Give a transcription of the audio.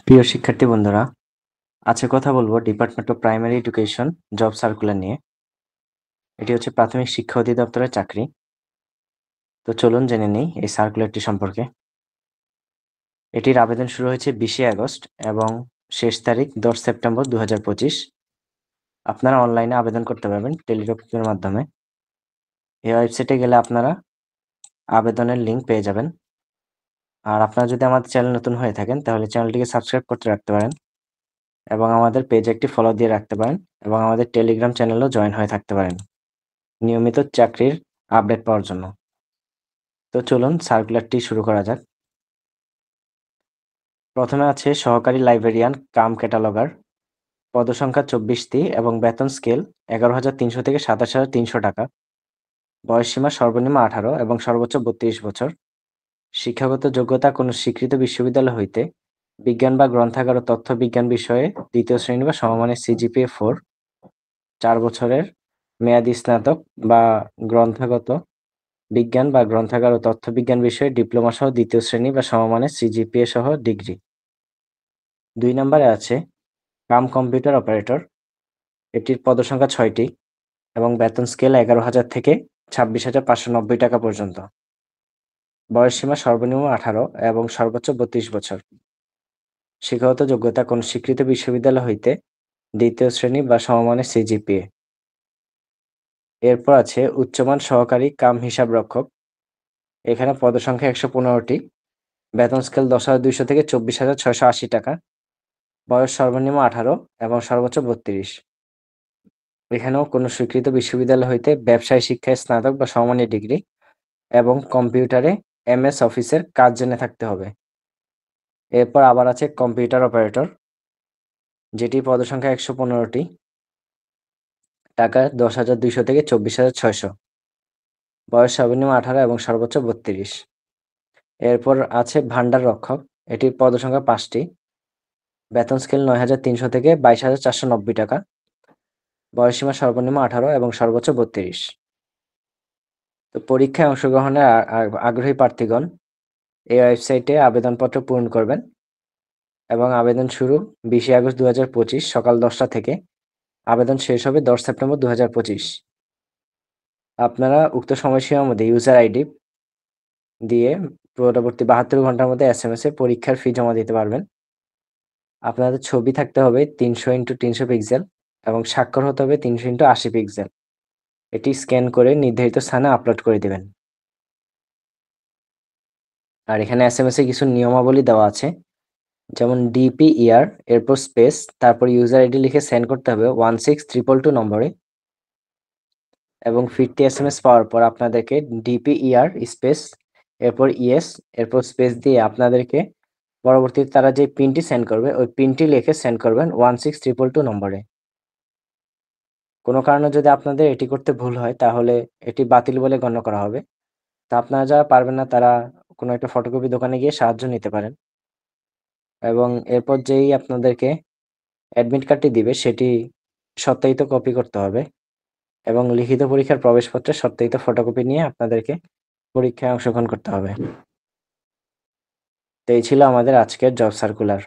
প্রিয় শিক্ষার্থী বন্ধুরা, আজকে কথা বলবো department of primary education job circular নিয়ে। এটি হচ্ছে প্রাথমিক শিক্ষা অধিদপ্তরের চাকরি। তো চলুন জেনে নিই এই সার্কুলারটি সম্পর্কে। এটির আবেদন শুরু হয়েছে 20শে আগস্ট এবং শেষ তারিখ 10 সেপ্টেম্বর 2025। আপনারা অনলাইনে আবেদন করতে পারবেন টেলিটকের মাধ্যমে। এই ওয়েবসাইটে গেলে আপনারা আবেদনের লিঙ্ক পেয়ে যাবেন। আর আপনারা যদি আমাদের চ্যানেল নতুন হয়ে থাকেন তাহলে চ্যানেলটিকে সাবস্ক্রাইব করতে রাখতে পারেন এবং আমাদের পেজে একটি ফলো দিয়ে রাখতে পারেন এবং আমাদের টেলিগ্রাম চ্যানেলেও জয়েন হয়ে থাকতে পারেন নিয়মিত চাকরির আপডেট পাওয়ার জন্য। তো চলুন সার্কুলারটি শুরু করা যাক। প্রথমে আছে সহকারী লাইব্রেরিয়ান কাম ক্যাটালগার, পদসংখ্যা 24টি এবং বেতন স্কেল 11,300 থেকে 27,300 টাকা। বয়সসীমা সর্বনিম্ন 18 এবং সর্বোচ্চ 32 বছর। শিক্ষাগত যোগ্যতা কোনো স্বীকৃত বিশ্ববিদ্যালয় হইতে বিজ্ঞান বা গ্রন্থাগার ও তথ্য বিজ্ঞান বিষয়ে দ্বিতীয় শ্রেণী বা সমমানের সিজিপিএ 4, 4 বছরের মেয়াদী স্নাতক বা গ্রন্থাগত বিজ্ঞান বা গ্রন্থাগার ও তথ্য বিজ্ঞান বিষয়ে ডিপ্লোমা সহ দ্বিতীয় শ্রেণী বা সমমানের সিজিপিএ সহ ডিগ্রি। 2 নম্বরে আছে কাম কম্পিউটার অপারেটর। এটির পদসংখ্যা 6টি এবং বেতন স্কেল 11,000 থেকে 26,590 টাকা পর্যন্ত। বয়সসীমা সর্বনিম্ন 18 এবং সর্বোচ্চ 32 বছর। শিক্ষাগত যোগ্যতা কোন স্বীকৃত বিশ্ববিদ্যালয় হইতে দ্বিতীয় শ্রেণী বা সমমানের সিজিপিএ। এরপর আছে উচ্চমান সহকারী কাম হিসাব রক্ষক। এখানে পদসংখ্যা 115টি, বেতন স্কেল 10,200 থেকে 24,680 টাকা। বয়স সর্বনিম্ন 18 এবং সর্বোচ্চ 32। এখানেও কোনো স্বীকৃত বিশ্ববিদ্যালয় হইতে ব্যবসায় শিক্ষায় স্নাতক বা সমমানের ডিগ্রি এবং কম্পিউটারে এমএস অফিসের কাজ জেনে থাকতে হবে। এরপর আবার আছে কম্পিউটার অপারেটর, যেটি পদসংখ্যা 115টি, টাকা 10,200 থেকে 24,600। বয়স সর্বনিম্ন 18 এবং সর্বোচ্চ 32। এরপর আছে ভান্ডার রক্ষক, এটির পদসংখ্যা 5টি, বেতন স্কেল 9,300 থেকে 22,490 টাকা। বয়সসীমা সর্বনিম্ন 18 এবং সর্বোচ্চ 32। তো পরীক্ষায় অংশগ্রহণের আগ্রহী প্রার্থীগণ এই ওয়েবসাইটে আবেদনপত্র পূরণ করবেন এবং আবেদন শুরু 20শে আগস্ট 2025 সকাল 10টা থেকে। আবেদন শেষ হবে 10 সেপ্টেম্বর 2025। আপনারা উক্ত সময়সীমার মধ্যে ইউজার আইডি দিয়ে পরবর্তী 72 ঘন্টার মধ্যে এসএমএস-এ পরীক্ষার ফি জমা দিতে পারবেন। আপনাদের ছবি থাকতে হবে 300x300 পিক্সেল এবং স্বাক্ষর হতে হবে 300x80 পিক্সেল। এটি স্ক্যান করে নির্ধারিত স্থানে আপলোড করে দিবেন। আর এখানে এসএমএস-এ কিছু নিয়মাবলী দেওয়া আছে, যেমন DPER এরপর স্পেস তারপর ইউজার আইডি লিখে সেন্ড করতে হবে 16222 নম্বরে এবং ফিরতি এসএমএস পাওয়ার পর আপনাদেরকে DPER স্পেস এরপর ইয়েস এরপর স্পেস দিয়ে আপনাদেরকে পরবর্তীতে তারা যে পিনটি সেন্ড করবে ওই পিনটি লিখে সেন্ড করবেন 16222 নম্বরে। কোনো কারণে যদি আপনাদের এটি করতে ভুল হয় তাহলে এটি বাতিল বলে গণ্য করা হবে। তা আপনারা যারা পারবেন না তারা কোনো একটা ফটোকপি দোকানে গিয়ে সাহায্য নিতে পারেন এবং এরপর যেই আপনাদেরকে অ্যাডমিট কার্ডটি দিবে সেটি সত্যায়িত কপি করতে হবে এবং লিখিত পরীক্ষার প্রবেশপত্রের সত্যায়িত ফটোকপি নিয়ে আপনাদেরকে পরীক্ষায় অংশগ্রহণ করতে হবে। তো এই ছিল আমাদের আজকের জব সার্কুলার।